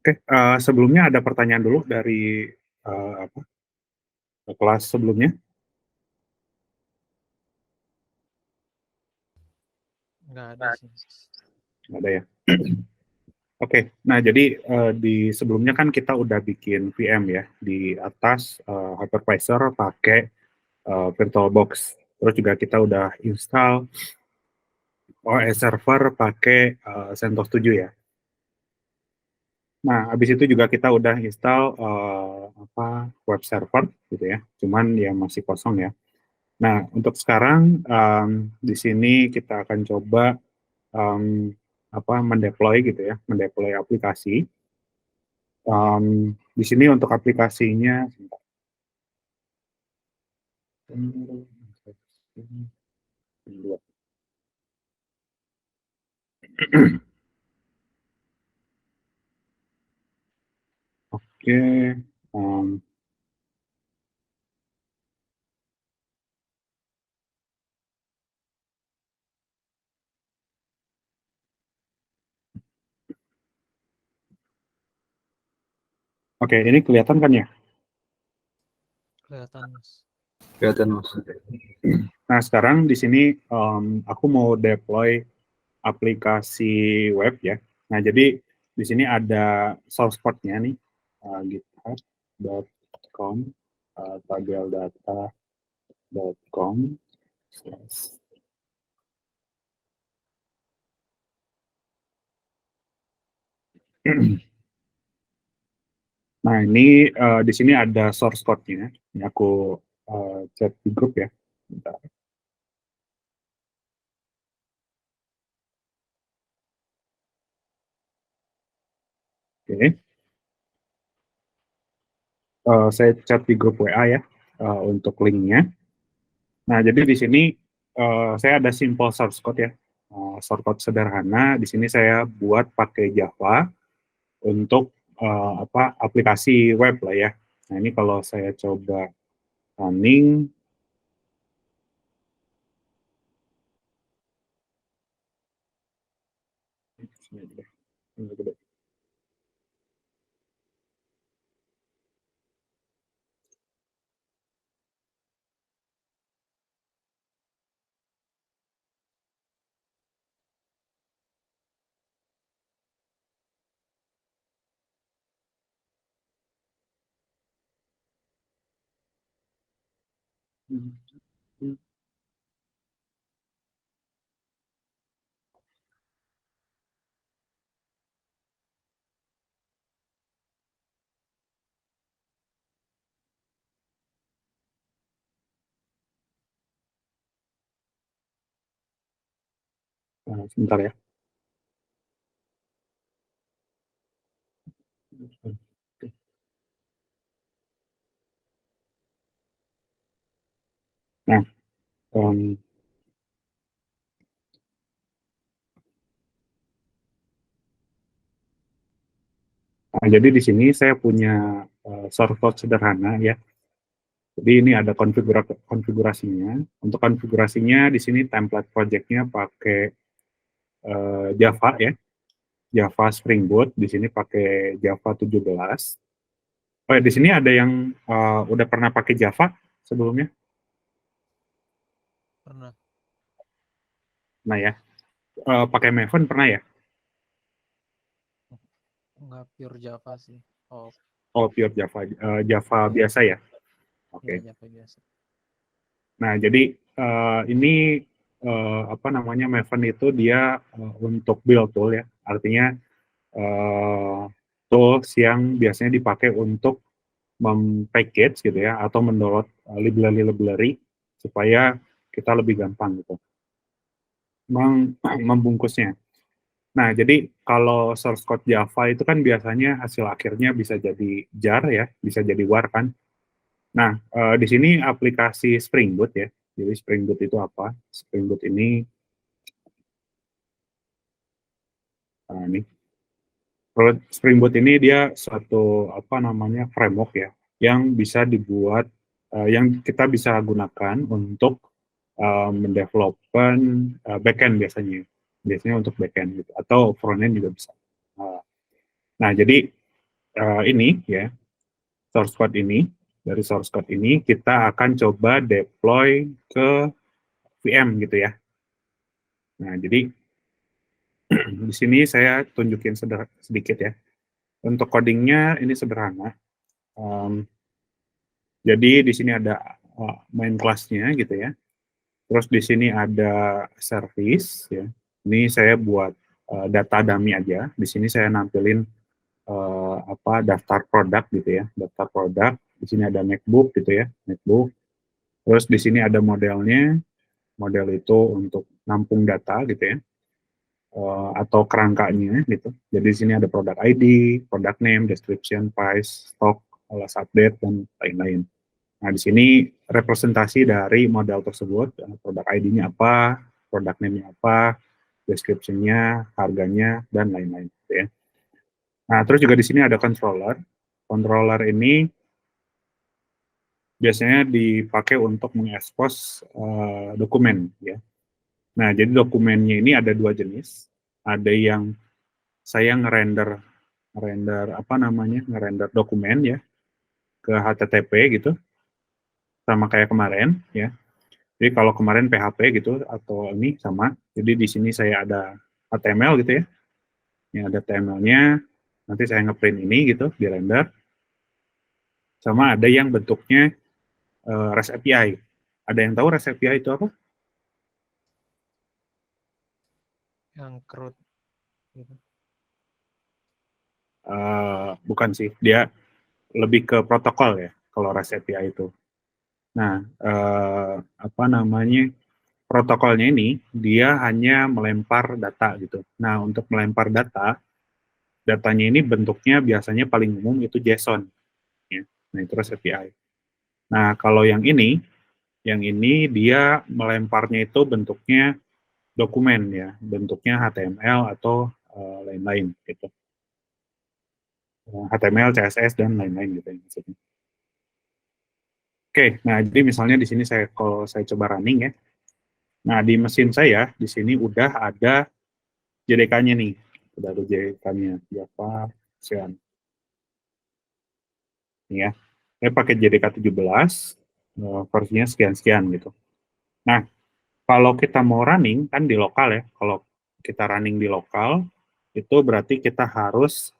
Oke, sebelumnya ada pertanyaan dulu dari apa, kelas sebelumnya? Nggak ada sih. Nggak ada ya? Oke, nah jadi di sebelumnya kan kita udah bikin VM ya di atas hypervisor pakai VirtualBox. Terus juga kita udah install OS server pakai CentOS 7 ya. Nah, habis itu juga kita udah install apa web server gitu ya. Cuman ya masih kosong ya. Nah, untuk sekarang di sini kita akan coba um, apa mendeploy gitu ya, mendeploy aplikasi. Di sini untuk aplikasinya, oke, um, oke, ini kelihatan kan ya? Kelihatan, Mas. Kelihatan, Mas. Nah, sekarang di sini aku mau deploy aplikasi web ya. Nah, jadi di sini ada source code-nya nih, github.com, tageldata.com. Nah, ini di sini ada source code-nya. Ini aku chat di grup ya. Bentar. Oke. Saya chat di grup WA ya untuk linknya. Nah, jadi di sini saya ada simple source code ya. Source code sederhana. Di sini saya buat pakai Java untuk apa aplikasi web lah ya. Nah, ini kalau saya coba running, sebentar ya. Nah, jadi di sini saya punya source code sederhana ya. Jadi ini ada konfigurasinya. Untuk konfigurasinya di sini template project-nya pakai Java ya. Java Spring Boot, di sini pakai Java 17. Oh, ya, di sini ada yang udah pernah pakai Java sebelumnya? Pernah. Nah ya, pakai Maven pernah ya? Nggak pure Java sih. Oh, Oh, pure Java, Java iya. biasa ya? Oke. Iya, Java biasa. Nah, jadi ini apa namanya Maven itu dia untuk build tool ya, artinya tools yang biasanya dipakai untuk mem-package gitu ya, atau mendownload library-library supaya kita lebih gampang gitu membungkusnya. Nah, jadi kalau source code Java itu kan biasanya hasil akhirnya bisa jadi jar ya, bisa jadi war kan. Nah, di sini aplikasi Spring Boot ya. Jadi Spring Boot itu apa? Spring Boot ini, nih, Spring Boot ini dia suatu apa namanya framework ya, yang bisa dibuat, yang kita bisa gunakan untuk mendevelopkan backend biasanya untuk backend gitu, atau frontend juga bisa. Nah, jadi ini ya, source code ini. Dari source code ini kita akan coba deploy ke VM gitu ya. Nah, jadi di sini saya tunjukin sedikit ya. Untuk codingnya ini sederhana. Jadi di sini ada main kelasnya gitu ya. Terus di sini ada service ya. Ini saya buat data dummy aja. Di sini saya nampilin daftar produk gitu ya, daftar produk. Di sini ada MacBook gitu ya, MacBook. Terus di sini ada modelnya. Model itu untuk nampung data gitu ya. Atau kerangkanya gitu. Jadi di sini ada product ID, product name, description, price, stock, last update dan lain-lain. Nah, di sini representasi dari model tersebut, produk ID-nya apa, product name-nya apa, description-nya, harganya, dan lain-lain. Gitu ya. Nah, terus juga di sini ada controller. Controller ini biasanya dipakai untuk mengekspos dokumen. Ya. Nah, jadi dokumennya ini ada dua jenis. Ada yang saya ngerender dokumen ya ke HTTP gitu, sama kayak kemarin ya. Jadi kalau kemarin PHP gitu atau ini sama, jadi di sini saya ada HTML gitu ya. Ini ada HTML-nya, nanti saya ngeprint ini gitu, di render. Sama ada yang bentuknya REST API. Ada yang tahu REST API itu apa? Yang CRUD gitu. Bukan sih, dia lebih ke protokol ya, kalau REST API itu. Nah, protokolnya ini dia hanya melempar data gitu. Nah, untuk melempar datanya ini bentuknya biasanya paling umum itu JSON. Ya. Nah, itu REST API. Nah, kalau yang ini dia melemparnya itu bentuknya dokumen ya, bentuknya HTML atau lain-lain gitu. HTML, CSS dan lain-lain gitu ya, maksudnya. Oke, nah jadi misalnya di sini kalau saya coba running ya. Nah, di mesin saya di sini udah ada JDK-nya nih. Udah ada JDK-nya, Java Ocean. Ini ya. Saya pakai JDK 17, versinya sekian-sekian gitu. Nah, kalau kita mau running, kan di lokal ya, kalau kita running di lokal, itu berarti kita harus,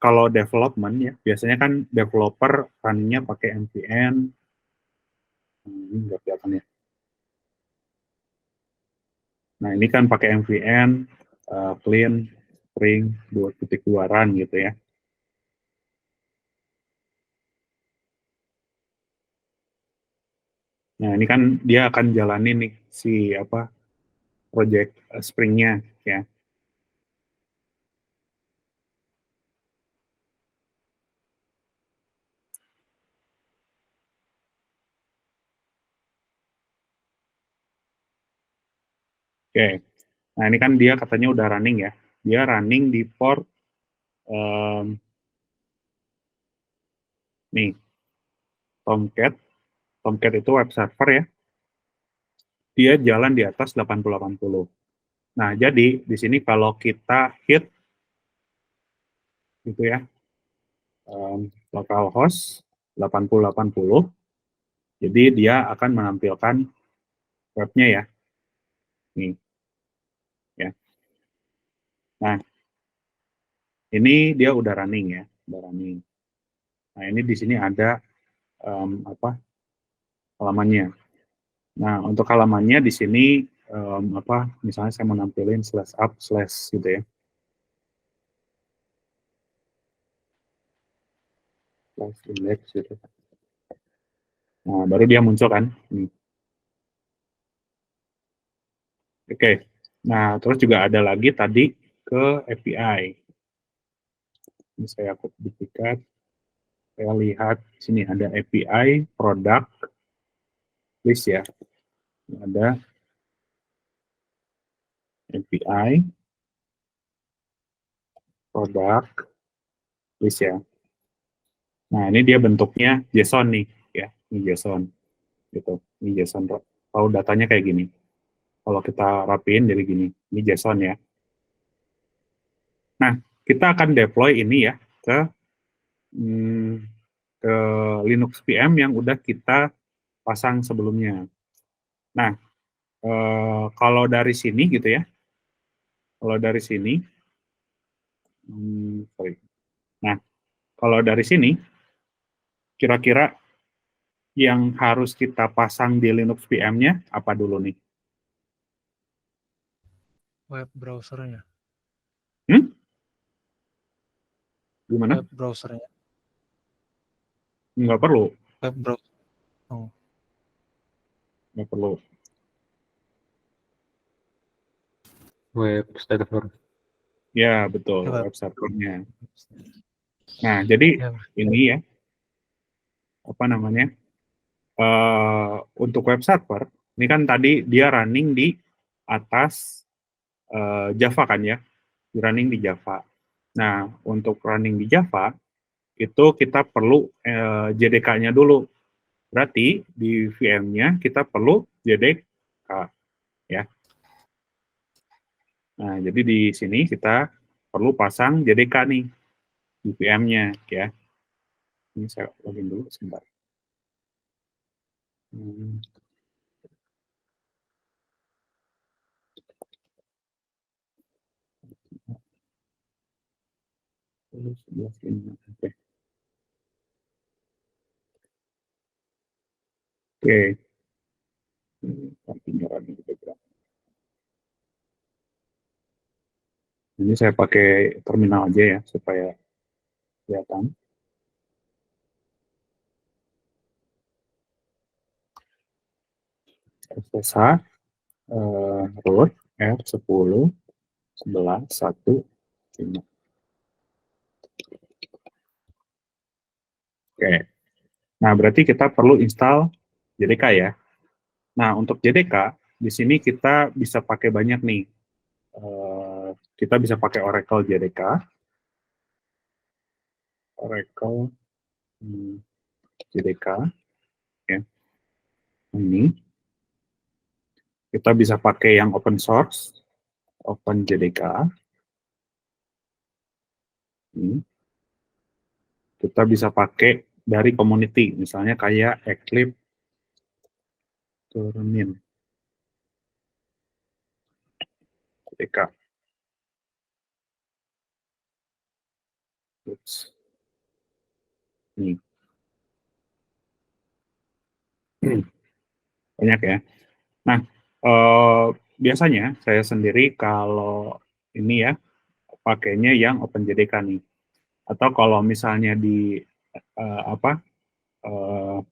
kalau development ya, biasanya kan developer runningnya pakai npm, ini nggak kelihatan ya. Nah, ini kan pakai npm, clean, spring, 2.2 run gitu ya. Nah, ini kan dia akan jalanin nih project Spring-nya ya. Oke. Nah, ini kan dia katanya udah running ya. Dia running di port nih, Tomcat. Tomcat itu web server ya. Dia jalan di atas 8080. Nah, jadi di sini kalau kita hit gitu ya, localhost 8080, jadi dia akan menampilkan webnya ya. Nih, ya. Nah, ini dia udah running ya, udah running. Nah, ini di sini ada halamannya. Nah, untuk halamannya di sini misalnya saya mau nampilin /up/ gitu ya. /index gitu. Nah, baru dia muncul kan. Oke. Nah, terus juga ada lagi tadi ke API. Ini saya duplikat. Saya lihat sini ada API product list ya. Ini ada API product list ya. Nah, ini dia bentuknya JSON nih ya. Ini JSON gitu. Ini JSON. Kalau datanya kayak gini. Kalau kita rapiin jadi gini. Ini JSON ya. Nah, kita akan deploy ini ya ke Linux VM yang udah kita pasang sebelumnya. Nah, kalau dari sini gitu ya, kalau dari sini, sorry. Nah, kalau dari sini, kira-kira yang harus kita pasang di Linux VM-nya apa dulu nih? Web browsernya. Gimana? Web browsernya. Nggak perlu. Web browser. Oh. Nggak perlu. Web server. Ya, betul. Ya, web servernya. Nah, jadi ya. ini ya, apa namanya, untuk web server, ini kan tadi dia running di atas Java kan ya, running di Java. Nah, untuk running di Java, itu kita perlu JDK-nya dulu. Berarti di VM-nya kita perlu JDK, ya. Nah, jadi di sini kita perlu pasang JDK nih di VM-nya, ya. Ini saya login dulu sebentar. Oke. Ini saya pakai terminal aja ya supaya kelihatan. SSH root R10 11 1 5. Oke. Nah, berarti kita perlu install JDK ya. Nah, untuk JDK di sini kita bisa pakai banyak nih. Kita bisa pakai Oracle JDK. Oracle JDK. Ya. Ini. Kita bisa pakai yang open source. Open JDK. Ini. Kita bisa pakai dari community, misalnya kayak Eclipse turunin JDK. Ini. Banyak ya. Nah, biasanya saya sendiri kalau ini ya, pakainya yang OpenJDK nih. Atau kalau misalnya di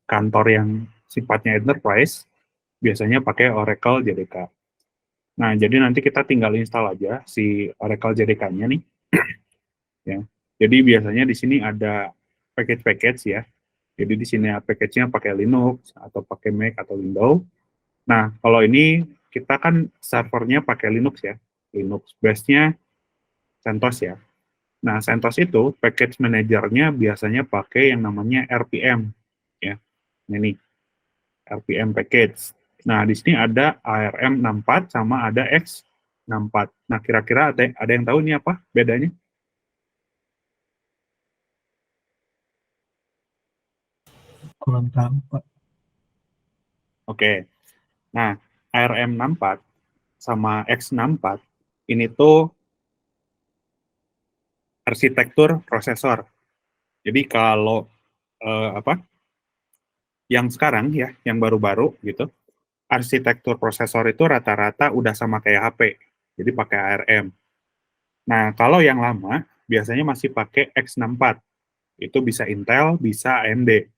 kantor yang sifatnya enterprise, biasanya pakai Oracle JDK. Nah, jadi nanti kita tinggal install aja si Oracle JDK-nya nih. Ya. Jadi biasanya di sini ada package-package ya. Jadi di sini package-nya pakai Linux atau pakai Mac atau Windows. Nah, kalau ini kita kan servernya pakai Linux ya. Linux base-nya CentOS ya. Nah, CentOS itu package manajernya biasanya pakai yang namanya RPM ya. Ini RPM package. Nah, di sini ada ARM64 sama ada X64. Nah, kira-kira ada yang tahu ini apa bedanya? Kurang tahu, Pak. Oke. Nah, ARM64 sama X64 ini tuh arsitektur prosesor. Jadi kalau yang sekarang ya, yang baru-baru gitu, arsitektur prosesor itu rata-rata udah sama kayak HP. Jadi pakai ARM. Nah, kalau yang lama biasanya masih pakai X64. Itu bisa Intel, bisa AMD.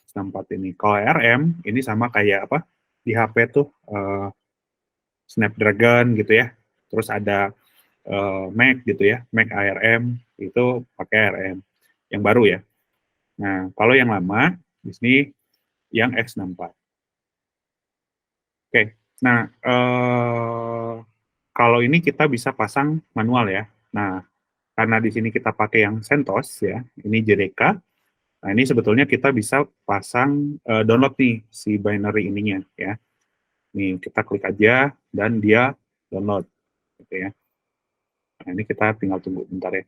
X64 ini. Kalau ARM ini sama kayak apa? Di HP tuh Snapdragon gitu ya. Terus ada Mac gitu ya, Mac ARM itu pakai ARM yang baru ya. Nah, kalau yang lama di sini yang X64. Oke, nah kalau ini kita bisa pasang manual ya. Nah, karena di sini kita pakai yang CentOS ya, ini JDK. Nah, ini sebetulnya kita bisa pasang download nih si binary ininya ya. Nih, kita klik aja dan dia download gitu ya. Nah, ini kita tinggal tunggu bentar ya.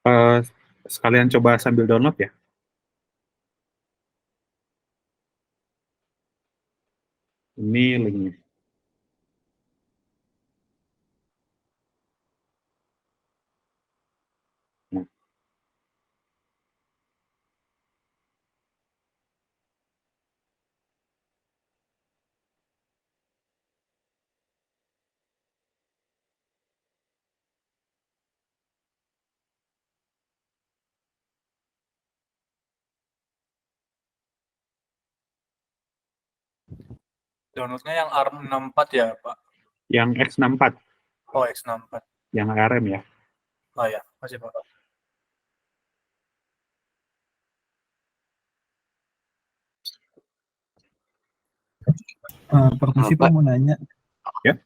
Eh, sekalian coba sambil download ya. Ini linknya. Nah, Downloadnya yang ARM64 ya, Pak? yang X64, Oh, X64. yang ARM ya. Oh ya, masih Pak. Permisi Pak. Pak mau nanya. Ya.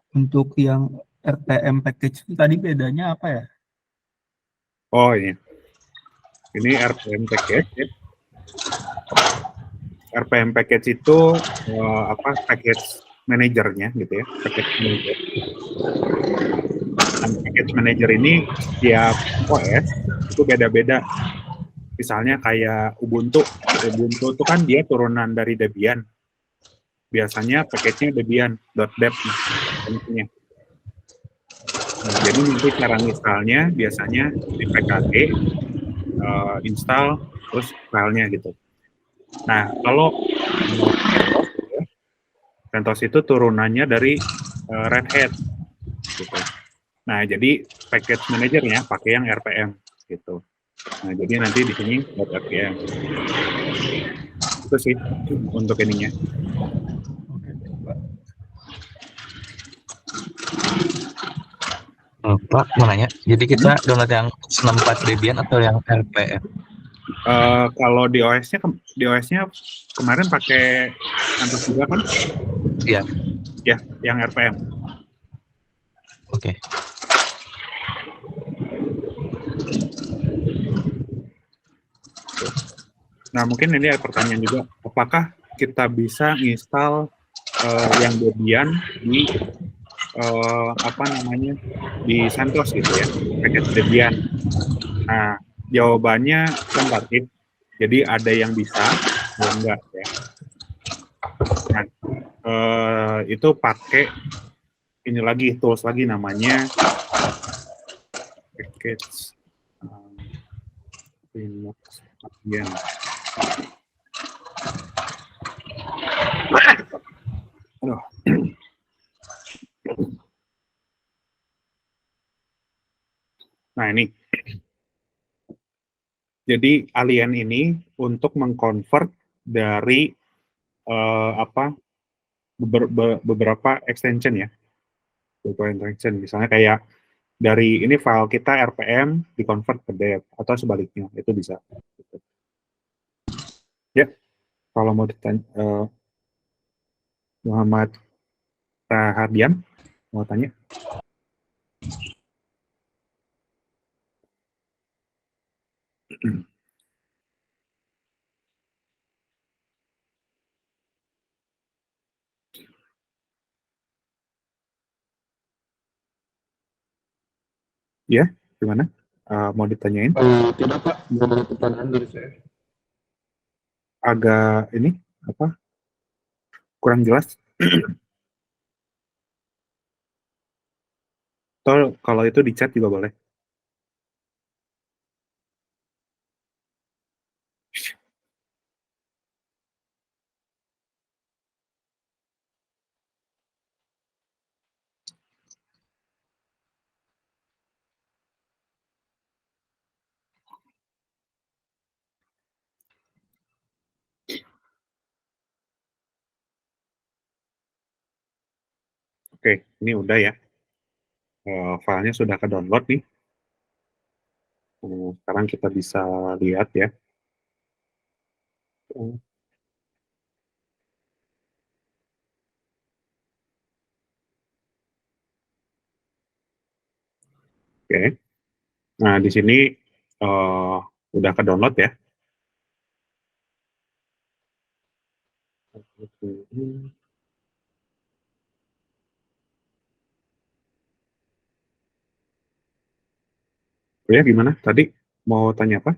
Untuk yang RPM package itu tadi bedanya apa ya? Oh ini. Ini RPM package. RPM package itu package manajernya gitu ya, package manager. Dan package manager ini setiap OS itu beda-beda. Misalnya kayak Ubuntu itu kan dia turunan dari Debian. Biasanya package-nya Debian.deb nya. Nah, jadi nanti cara installnya biasanya di PKG, install, terus filenya gitu. Nah, kalau CentOS itu turunannya dari Red Hat gitu. Nah, jadi package manajernya pakai yang RPM gitu. Nah, jadi nanti di sini .rpm. Itu sih untuk ininya. Oke, Pak. Pak mau nanya, jadi kita download yang 64 Debian atau yang RPM? Kalau di OS-nya kemarin pakai CentOS juga kan? Iya. Ya, yang RPM. Oke. Nah, mungkin ini ada pertanyaan juga, apakah kita bisa install yang Debian di di CentOS gitu ya, package Debian. Nah, jawabannya tentatif. Jadi ada yang bisa, ada yang enggak ya. Nah, itu pakai ini lagi, tools lagi namanya package Linux Debian. Aduh. Nah, ini. Jadi Alien ini untuk mengconvert dari beberapa extension ya. Beberapa extension, misalnya kayak dari ini file kita RPM di-convert ke dev atau sebaliknya, itu bisa. Ya, kalau mau ditanya, Muhammad Rahardian mau tanya. Ya, gimana? Mau ditanyain? Tidak Pak, belum ada pertanyaan dari saya. Agak ini apa? Kurang jelas. Atau kalau itu di chat juga boleh. Oke, ini udah ya. Filenya sudah ke-download nih. Sekarang kita bisa lihat ya. Oke. Nah, di sini udah ke-download ya. Ya, gimana? Tadi mau tanya apa?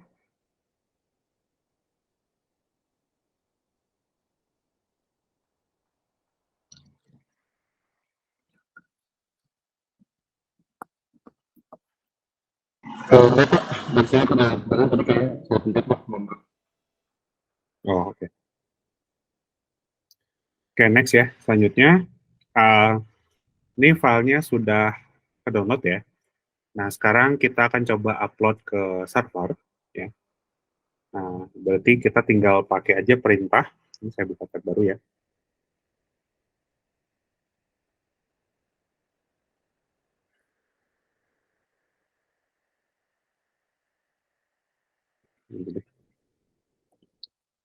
Enggak Pak, biasanya pada barang tadi kayak saya tempat Pak. Oh, oke. Oke, next ya. Selanjutnya, uh, ini filenya sudah ke-download ya. Nah, sekarang kita akan coba upload ke server. Ya. Nah, berarti kita tinggal pakai aja perintah. Ini saya buka tab baru ya.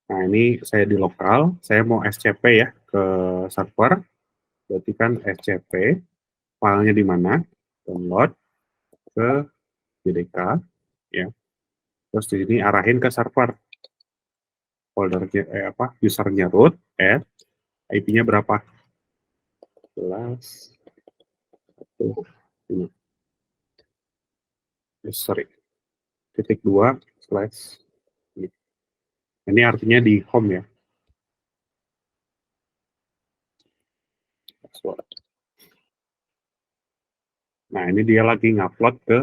Nah, ini saya di lokal. Saya mau SCP ya ke server. Berarti kan SCP. Filenya di mana? Download ke JDK. Ya. Terus di sini arahin ke server. Foldernya usernya root, add, IP-nya berapa? 11, 1, 5. Sorry, titik 2 slash ini artinya di home ya. Nah, ini dia lagi ngupload ke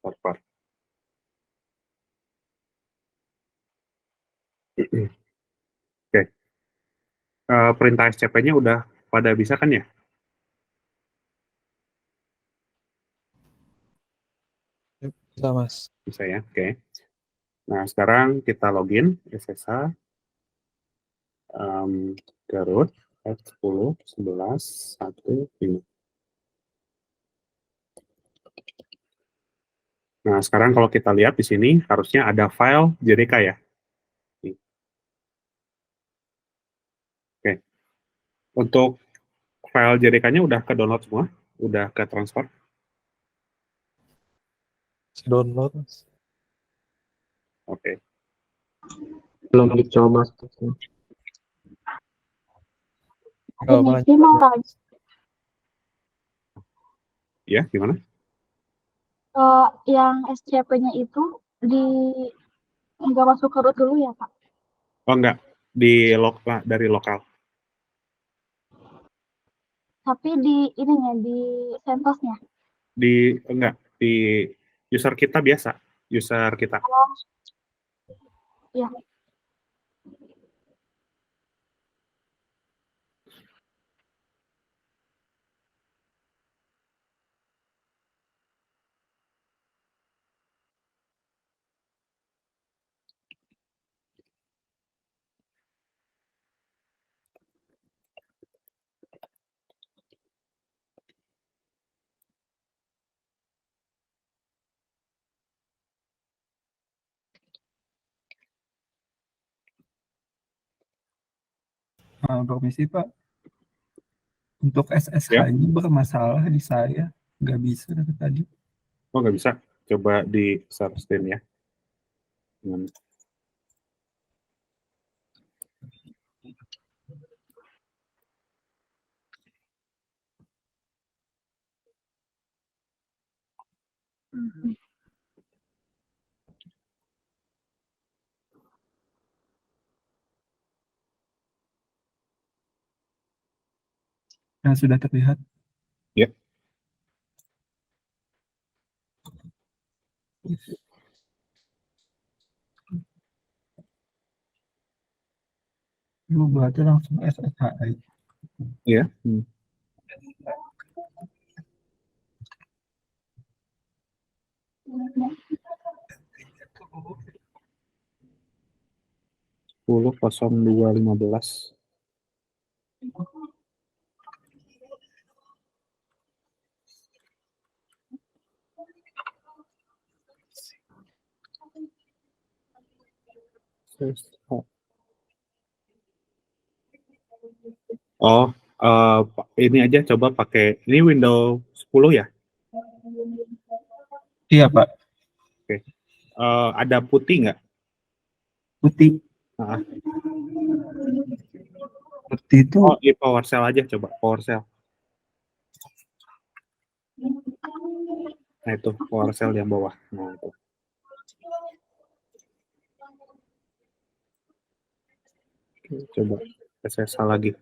server. Oke. Perintah SCP-nya udah pada bisa kan ya? Bisa Mas. Bisa ya, oke. Nah, sekarang kita login SSH ke root 10, 11, 1, 5. Nah, sekarang kalau kita lihat di sini harusnya ada file JDK ya. Oke. Untuk file JDK-nya udah ke download semua? Udah ke transfer? Download Mas. Oke. Belum dicoba. Oh, Ini mau tanya, Ya, gimana? yang SCP-nya itu di nggak masuk ke root dulu ya Pak? Oh, enggak. Dari lokal. Tapi di ininya di CentOS-nya. Enggak. Di user kita biasa. User kita. Oh, ya. Permisi Pak, untuk Ya. SSH-nya bermasalah di saya, nggak bisa dari tadi. Oh, nggak bisa. Coba di sustain ya. Hmm. Mhm. Yang sudah terlihat. Ya. Lu berarti langsung SSH aja. Ya. Hmm. Sepuluh 0215. Oh, ini aja coba pakai ini Windows 10 ya. Iya Pak, Oke. Ada putih nggak? putih. Nah, Putih itu oh, di PowerShell aja coba PowerShell. Nah itu PowerShell yang bawah. Nah itu. Oke, coba SSH lagi.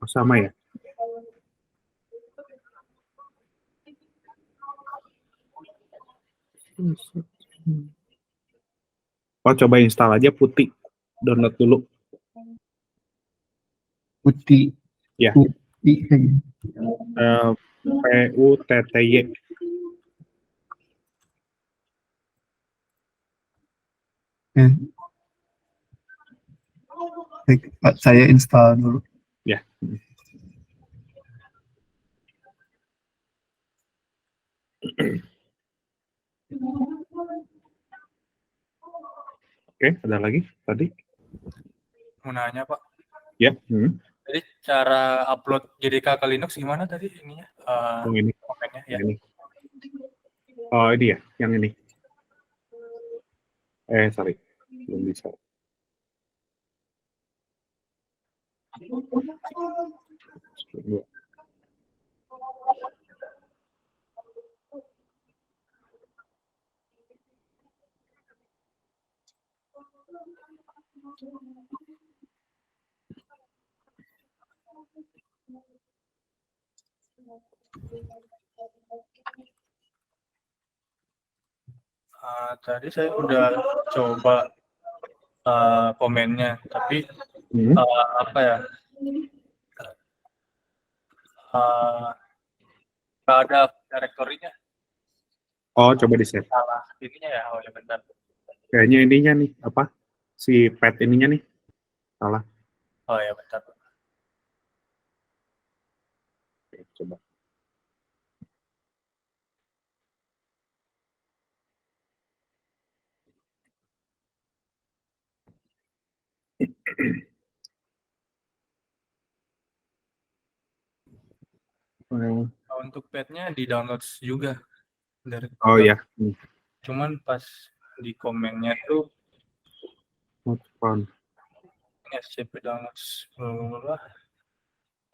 Oh, sama ya. Oh, coba install aja Putih. Download dulu. Putih. Ya. Putih. PUTTY. Saya install dulu. Ya. Oke, ada lagi tadi? Mau nanya, Pak. Ya. Jadi cara upload JDK ke Linux gimana tadi ininya? Yang ini. Komennya ya. Ini. Oh, ini ya, yang ini. Sorry, belum bisa. Tadi saya udah coba komennya, tapi apa ya? Nggak ada direktorinya. Oh, coba di-save. Salah ininya ya. Oh ya bentar. Kayaknya ininya nih, apa? Si pad ininya nih. Salah. Oh ya bentar. Oke, coba. Untuk padnya di download juga dari Oh ya. cuman pas di komennya tuh Not found. SCP download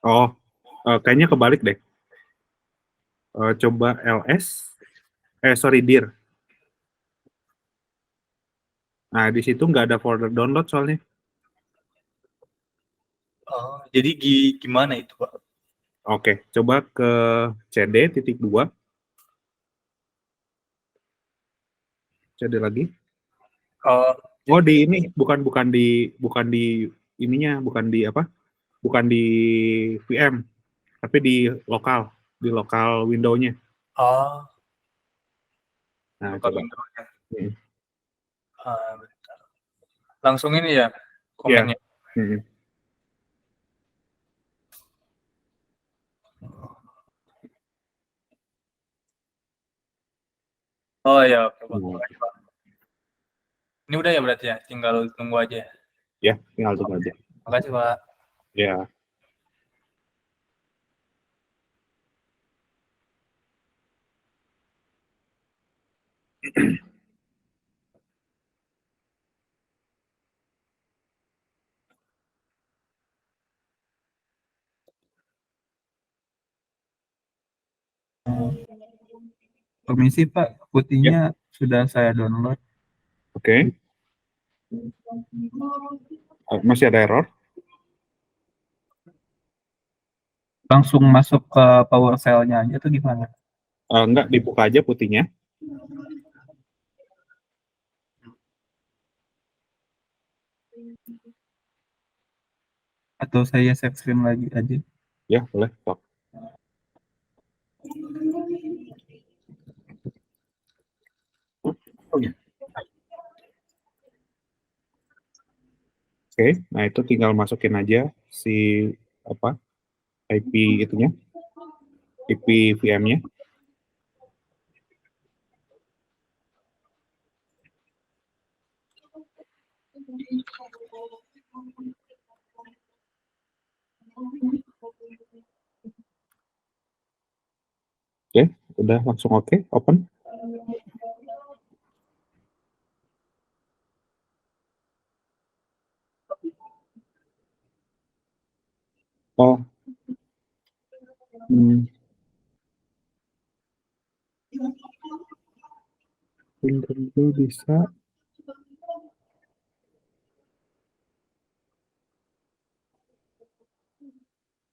Oh, kayaknya kebalik deh. Coba ls. Sorry, dir. Nah, di situ nggak ada folder download soalnya. Oh, jadi gimana itu, Pak? Oke, coba ke CD.2. CD lagi. Oh, di ini bukan di ininya, bukan di apa? Bukan di VM, tapi di lokal window-nya. Oh, Nah, lokal coba. Windows-nya. Hmm. Bentar. Langsung ini ya komennya. Hmm. Oh ya, oke, Pak. Hmm. Ini udah ya berarti ya, tinggal tunggu aja. Ya, tinggal tunggu aja. Makasih, Pak. Ya. Permisi Pak, putihnya sudah saya download. Oke. Masih ada error? Langsung masuk ke PowerShell-nya aja tuh gimana? Enggak, dibuka aja putihnya. Atau saya share screen lagi aja? Ya, boleh. Stop. Oke, nah itu tinggal masukin aja si apa IP itunya, IP VM-nya. Oke, Udah langsung oke, open. Oh, belum tentu bisa.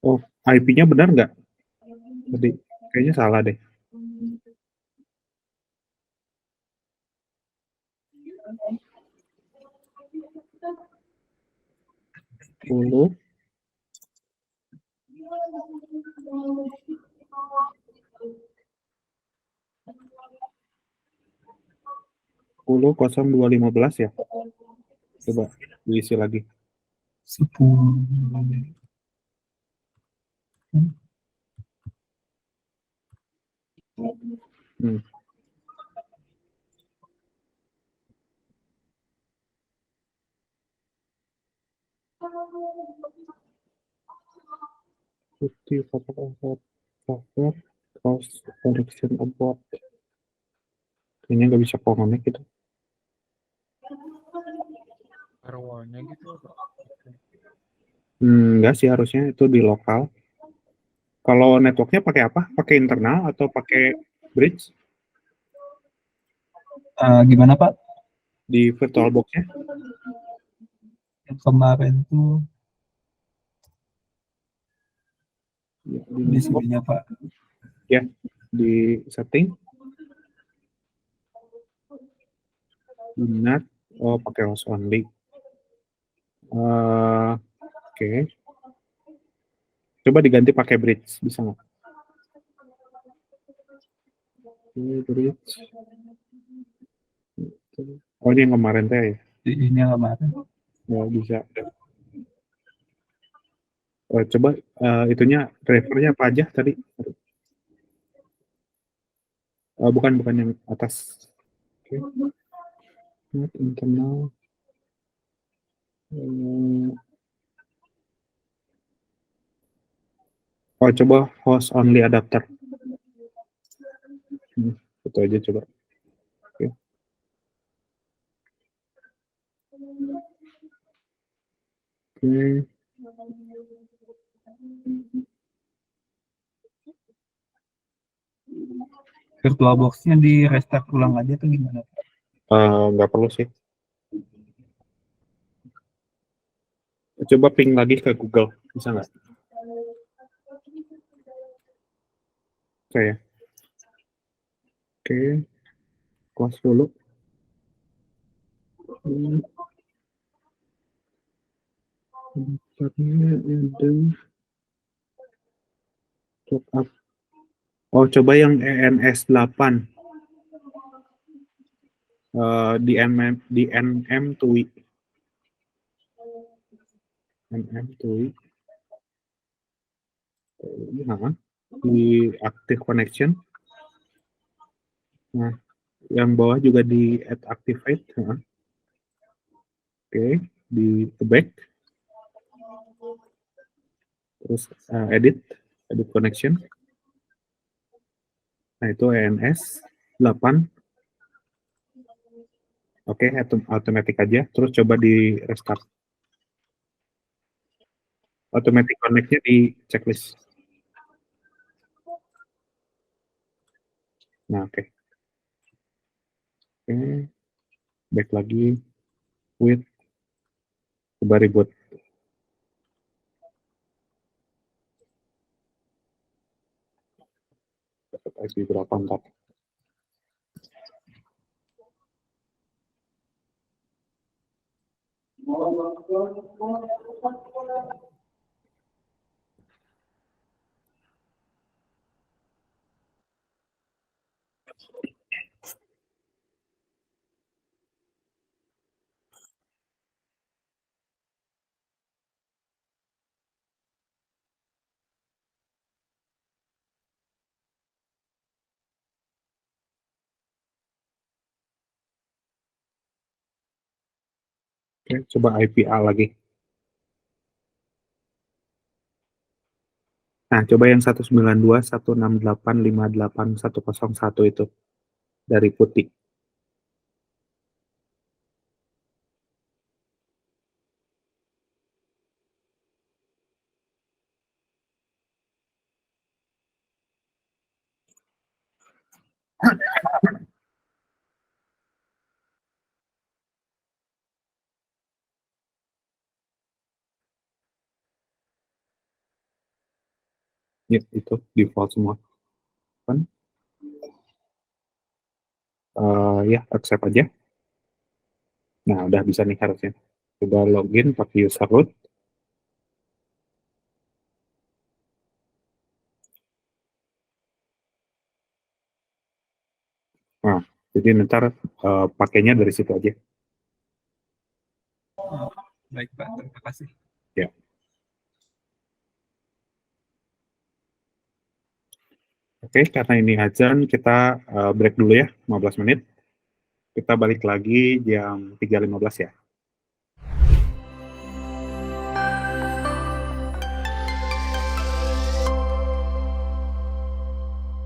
Oh, IP-nya benar nggak? Tadi kayaknya salah deh. Puluh 0215 ya. Coba diisi lagi. 10. Hmm. Putih cover cross correction abort. Kayaknya nggak bisa connect gitu. Firewall-nya gitu. Enggak sih, harusnya itu di lokal. Kalau networknya pakai apa? Pakai internal atau pakai bridge Gimana Pak? di VirtualBox-nya? Yang kemarin tuh Ya, di sininya Pak. ya, di setting. Ingat, oh pakai host only. Oke. Coba diganti pakai bridge, bisa nggak? Ini bridge. Oh, ini yang kemarin teh ya? Ini yang kemarin. Nggak bisa. Coba itunya drivernya apa aja tadi? Bukan yang atas. Oke. Not internal. Coba host only adapter. Itu aja coba. Oke. Oke. VirtualBox-nya di restart ulang aja tuh gimana? Nggak perlu sih. Coba ping lagi ke Google, bisa nggak? Oke ya. Oke, close dulu. Daftarnya ada top up. Oh, coba yang ENS 8. Di NM TUI. NM TUI. Nah, di active connection. Nah, yang bawah juga di add activate. Nah. Oke, di back. Terus edit connection. Nah, itu ENS 8. Oke, automatic aja. Terus coba di restart. Automatic connect-nya di checklist. Nah, oke. Oke. Back lagi. With. Coba reboot. Dapat IP berapa ntar. Oke, coba IPA lagi. Nah, coba yang 192.168.58.101 itu dari putih. Ya, itu default semua. Kan? Ya, accept aja. Nah, udah bisa nih harusnya. Coba login pakai user root. Nah, jadi ntar pakainya dari situ aja. Baik Pak, terima kasih. Ya. Oke, karena ini azan, kita break dulu ya, 15 menit. Kita balik lagi jam 3.15 ya.